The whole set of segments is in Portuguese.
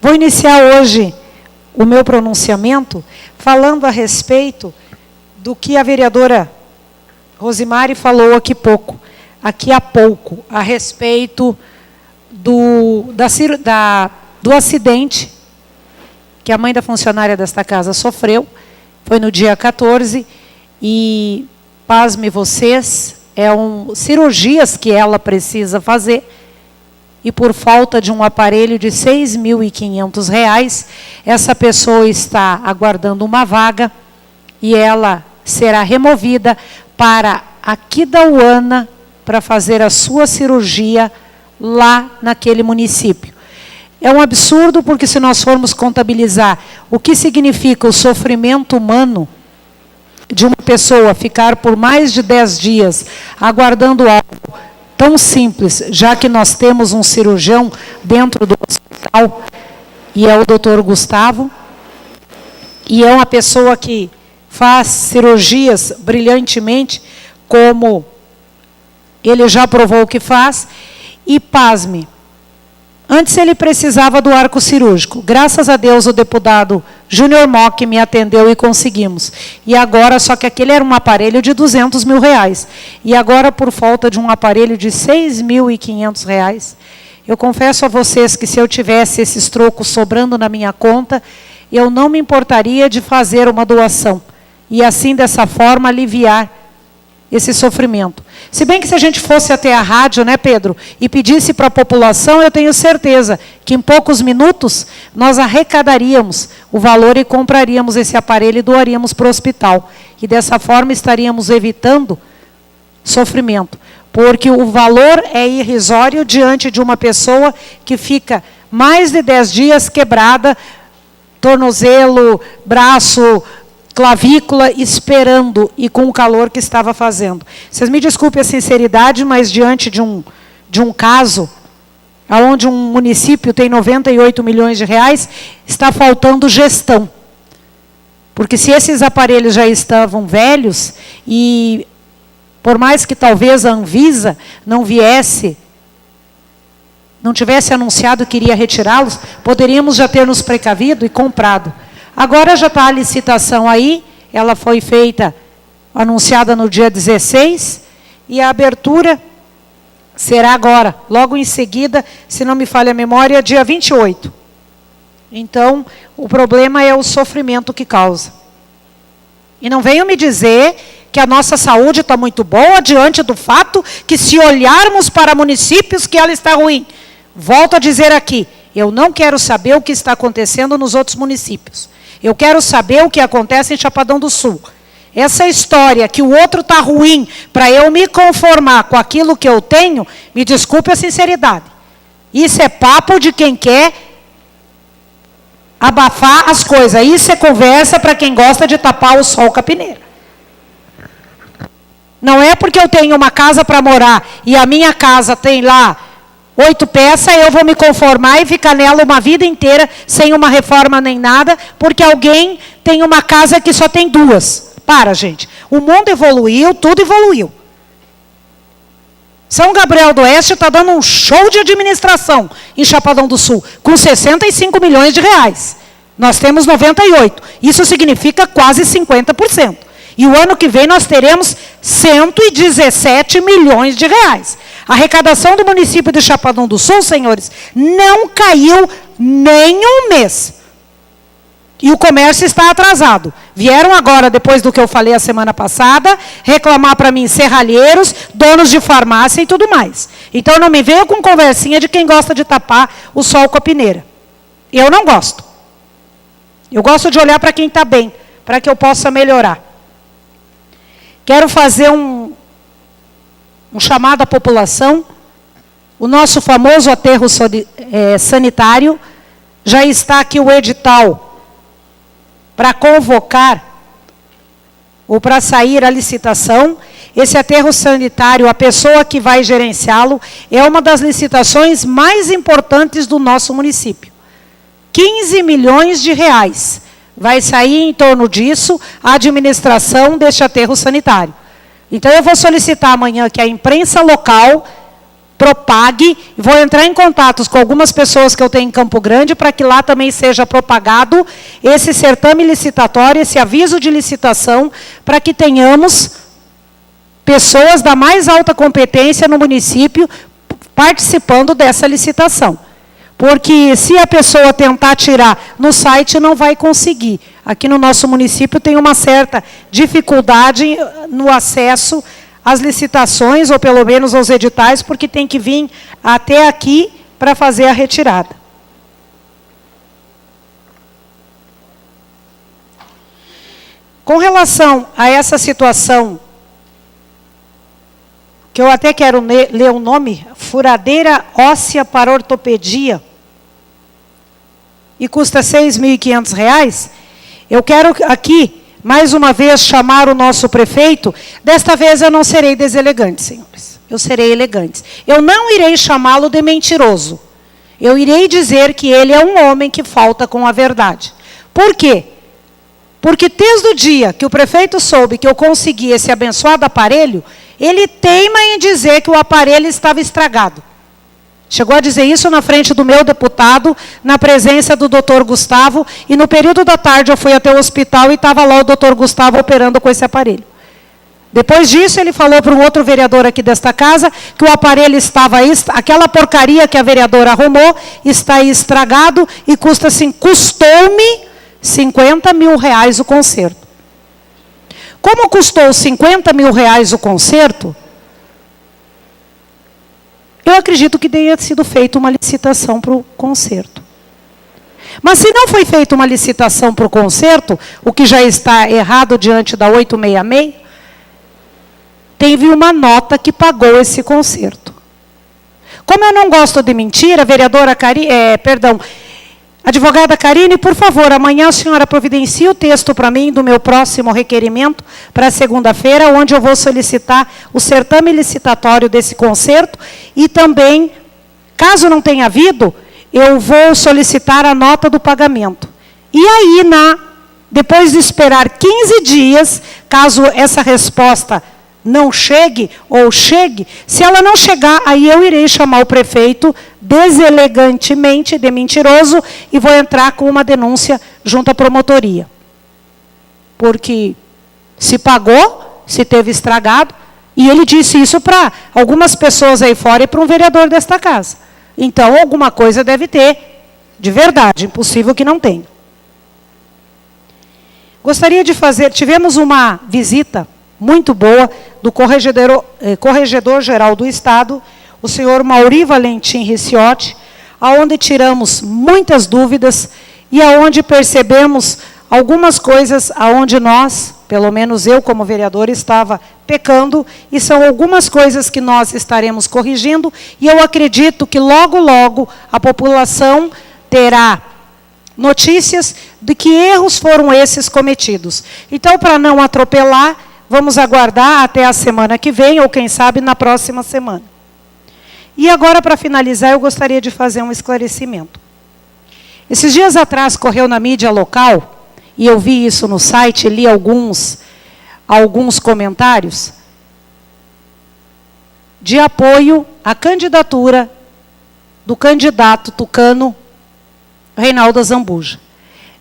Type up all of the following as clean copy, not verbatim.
Vou iniciar hoje o meu pronunciamento falando a respeito do que a vereadora Rosimari falou aqui há pouco, a respeito do acidente que a mãe da funcionária desta casa sofreu. Foi no dia 14 e, pasme vocês, cirurgias que ela precisa fazer e por falta de um aparelho de R$ 6.500, essa pessoa está aguardando uma vaga e ela será removida para Aquidauana para fazer a sua cirurgia lá naquele município. É um absurdo, porque se nós formos contabilizar o que significa o sofrimento humano de uma pessoa ficar por mais de 10 dias aguardando algo tão simples, já que nós temos um cirurgião dentro do hospital, e é o Dr. Gustavo, e é uma pessoa que faz cirurgias brilhantemente, como ele já provou que faz, e pasme, antes ele precisava do arco cirúrgico. Graças a Deus o deputado Júnior Mock me atendeu e conseguimos. E agora, só que aquele era um aparelho de R$200 mil. E agora, por falta de um aparelho de R$ 6.500, eu confesso a vocês que se eu tivesse esses trocos sobrando na minha conta, eu não me importaria de fazer uma doação. E assim, dessa forma, aliviar esse sofrimento. Se bem que se a gente fosse até a rádio, né, Pedro, e pedisse para a população, eu tenho certeza que em poucos minutos nós arrecadaríamos o valor e compraríamos esse aparelho e doaríamos para o hospital. E dessa forma estaríamos evitando sofrimento. Porque o valor é irrisório diante de uma pessoa que fica mais de 10 dias quebrada, tornozelo, braço, clavícula, esperando e com o calor que estava fazendo. Vocês me desculpem a sinceridade, mas diante de um caso, onde um município tem 98 milhões de reais, está faltando gestão. Porque se esses aparelhos já estavam velhos, e por mais que talvez a Anvisa não tivesse anunciado que iria retirá-los, poderíamos já ter nos precavido e comprado. Agora já está a licitação aí, ela foi feita, anunciada no dia 16, e a abertura será agora, logo em seguida, se não me falha a memória, dia 28. Então, o problema é o sofrimento que causa. E não venham me dizer que a nossa saúde está muito boa, diante do fato que, se olharmos para municípios, que ela está ruim. Volto a dizer aqui, eu não quero saber o que está acontecendo nos outros municípios. Eu quero saber o que acontece em Chapadão do Sul. Essa história que o outro está ruim, para eu me conformar com aquilo que eu tenho, me desculpe a sinceridade. Isso é papo de quem quer abafar as coisas. Isso é conversa para quem gosta de tapar o sol com a peneira. Não é porque eu tenho uma casa para morar e a minha casa tem lá 8 peças, eu vou me conformar e ficar nela uma vida inteira, sem uma reforma nem nada, porque alguém tem uma casa que só tem 2. Para, gente. O mundo evoluiu, tudo evoluiu. São Gabriel do Oeste está dando um show de administração em Chapadão do Sul, com 65 milhões de reais. Nós temos 98. Isso significa quase 50%. E o ano que vem nós teremos 117 milhões de reais. A arrecadação do município de Chapadão do Sul, senhores, não caiu nem um mês. E o comércio está atrasado. Vieram agora, depois do que eu falei a semana passada, reclamar para mim serralheiros, donos de farmácia e tudo mais. Então não me venham com conversinha de quem gosta de tapar o sol com a peneira. Eu não gosto. Eu gosto de olhar para quem está bem, para que eu possa melhorar. Quero fazer um chamado à população. O nosso famoso aterro sanitário, já está aqui o edital para convocar ou para sair a licitação. Esse aterro sanitário, a pessoa que vai gerenciá-lo, é uma das licitações mais importantes do nosso município. 15 milhões de reais. Vai sair em torno disso a administração deste aterro sanitário. Então, eu vou solicitar amanhã que a imprensa local propague, vou entrar em contatos com algumas pessoas que eu tenho em Campo Grande, para que lá também seja propagado esse certame licitatório, esse aviso de licitação, para que tenhamos pessoas da mais alta competência no município participando dessa licitação. Porque se a pessoa tentar tirar no site, não vai conseguir. Aqui no nosso município tem uma certa dificuldade no acesso às licitações, ou pelo menos aos editais, porque tem que vir até aqui para fazer a retirada. Com relação a essa situação, que eu até quero ler o nome, furadeira óssea para ortopedia, e custa R$ 6.500, eu quero aqui, mais uma vez, chamar o nosso prefeito. Desta vez eu não serei deselegante, senhores. Eu serei elegante. Eu não irei chamá-lo de mentiroso. Eu irei dizer que ele é um homem que falta com a verdade. Por quê? Porque desde o dia que o prefeito soube que eu consegui esse abençoado aparelho, ele teima em dizer que o aparelho estava estragado. Chegou a dizer isso na frente do meu deputado, na presença do doutor Gustavo, e no período da tarde eu fui até o hospital e estava lá o doutor Gustavo operando com esse aparelho. Depois disso, ele falou para um outro vereador aqui desta casa que o aparelho estava, aquela porcaria que a vereadora arrumou, está estragado e custou-me R$50 mil o conserto. Como custou R$50 mil o conserto, eu acredito que tenha sido feita uma licitação para o conserto. Mas se não foi feita uma licitação para o conserto, o que já está errado diante da 866, teve uma nota que pagou esse conserto. Como eu não gosto de mentira, vereadora advogada Karine, por favor, amanhã a senhora providencia o texto para mim do meu próximo requerimento para segunda-feira, onde eu vou solicitar o certame licitatório desse conserto e também, caso não tenha havido, eu vou solicitar a nota do pagamento. E aí, depois de esperar 15 dias, caso essa resposta não chegue, ou chegue, se ela não chegar, aí eu irei chamar o prefeito deselegantemente de mentiroso e vou entrar com uma denúncia junto à promotoria. Porque se pagou, se teve estragado, e ele disse isso para algumas pessoas aí fora e para um vereador desta casa. Então, alguma coisa deve ter de verdade, impossível que não tenha. Gostaria de tivemos uma visita muito boa do Corregedor-Geral do Estado, o senhor Mauri Valentim Ricciotti, aonde tiramos muitas dúvidas e aonde percebemos algumas coisas aonde nós, pelo menos eu como vereador, estava pecando, e são algumas coisas que nós estaremos corrigindo, e eu acredito que logo, logo a população terá notícias de que erros foram esses cometidos. Então, para não atropelar, vamos aguardar até a semana que vem, ou quem sabe na próxima semana. E agora, para finalizar, eu gostaria de fazer um esclarecimento. Esses dias atrás, correu na mídia local, e eu vi isso no site, li alguns comentários, de apoio à candidatura do candidato tucano Reinaldo Azambuja.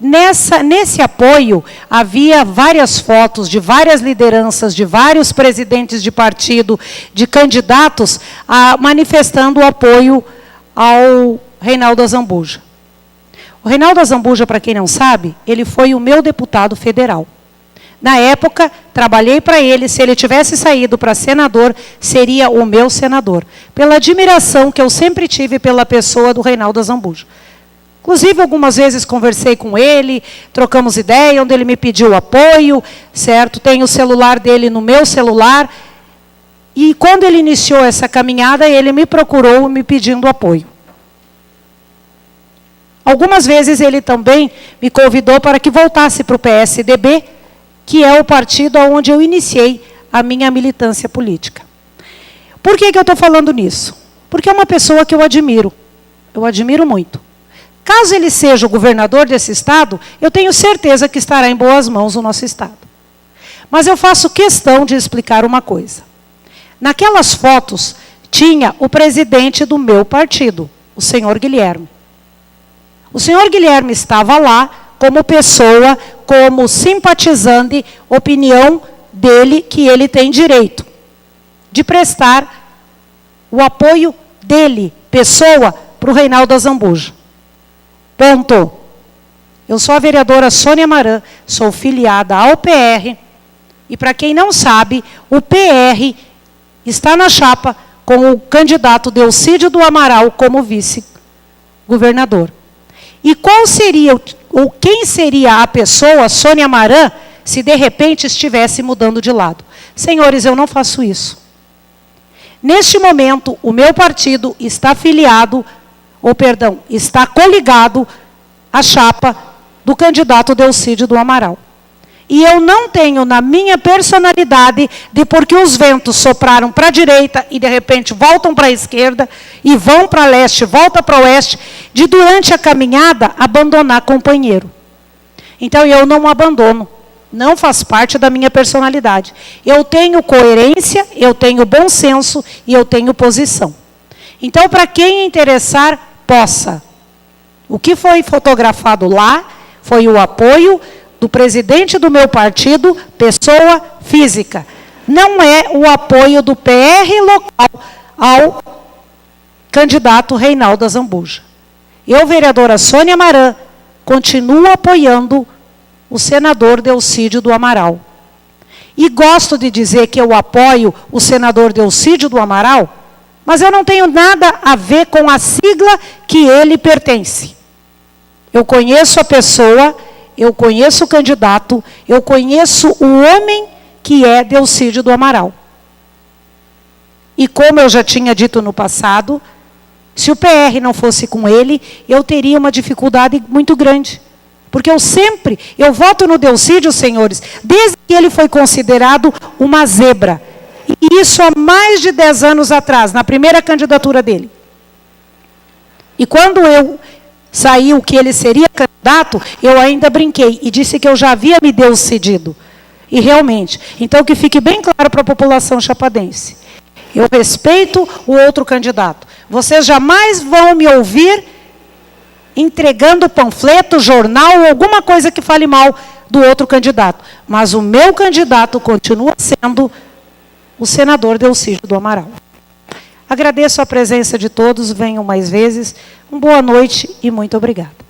Nesse apoio, havia várias fotos de várias lideranças, de vários presidentes de partido, de candidatos, manifestando o apoio ao Reinaldo Azambuja. O Reinaldo Azambuja, para quem não sabe, ele foi o meu deputado federal. Na época, trabalhei para ele, se ele tivesse saído para senador, seria o meu senador. Pela admiração que eu sempre tive pela pessoa do Reinaldo Azambuja. Inclusive, algumas vezes conversei com ele, trocamos ideia, onde ele me pediu apoio, certo? Tenho o celular dele no meu celular. E quando ele iniciou essa caminhada, ele me procurou me pedindo apoio. Algumas vezes ele também me convidou para que voltasse para o PSDB, que é o partido onde eu iniciei a minha militância política. Por que eu estou falando nisso? Porque é uma pessoa que eu admiro muito. Caso ele seja o governador desse estado, eu tenho certeza que estará em boas mãos o nosso estado. Mas eu faço questão de explicar uma coisa. Naquelas fotos tinha o presidente do meu partido, o senhor Guilherme. O senhor Guilherme estava lá como pessoa, como simpatizante, opinião dele que ele tem direito de prestar o apoio dele, pessoa, para o Reinaldo Azambuja. Ponto. Eu sou a vereadora Sônia Maran, sou filiada ao PR, e para quem não sabe, o PR está na chapa com o candidato Delcídio do Amaral como vice-governador. E qual seria, ou quem seria a pessoa, Sônia Maran, se de repente estivesse mudando de lado? Senhores, eu não faço isso. Neste momento, o meu partido está filiado, está coligado à chapa do candidato Delcídio do Amaral. E eu não tenho na minha personalidade de porque os ventos sopraram para a direita e de repente voltam para a esquerda e vão para leste, volta para oeste, de durante a caminhada abandonar companheiro. Então eu não abandono, não faz parte da minha personalidade. Eu tenho coerência, eu tenho bom senso e eu tenho posição. Então para quem interessar, possa. O que foi fotografado lá foi o apoio do presidente do meu partido, pessoa física. Não é o apoio do PR local ao candidato Reinaldo Azambuja. Eu, vereadora Sônia Maran, continuo apoiando o senador Delcídio do Amaral. E gosto de dizer que eu apoio o senador Delcídio do Amaral, mas eu não tenho nada a ver com a sigla que ele pertence. Eu conheço a pessoa, eu conheço o candidato, eu conheço o homem que é Delcídio do Amaral. E como eu já tinha dito no passado, se o PR não fosse com ele, eu teria uma dificuldade muito grande. Porque eu voto no Delcídio, senhores, desde que ele foi considerado uma zebra. E isso há mais de 10 anos atrás, na primeira candidatura dele. E quando saiu que ele seria candidato, eu ainda brinquei e disse que eu já havia me decidido. E realmente. Então, que fique bem claro para a população chapadense. Eu respeito o outro candidato. Vocês jamais vão me ouvir entregando panfleto, jornal ou alguma coisa que fale mal do outro candidato. Mas o meu candidato continua sendo o senador Delcídio do Amaral. Agradeço a presença de todos, venham mais vezes. Uma boa noite e muito obrigada.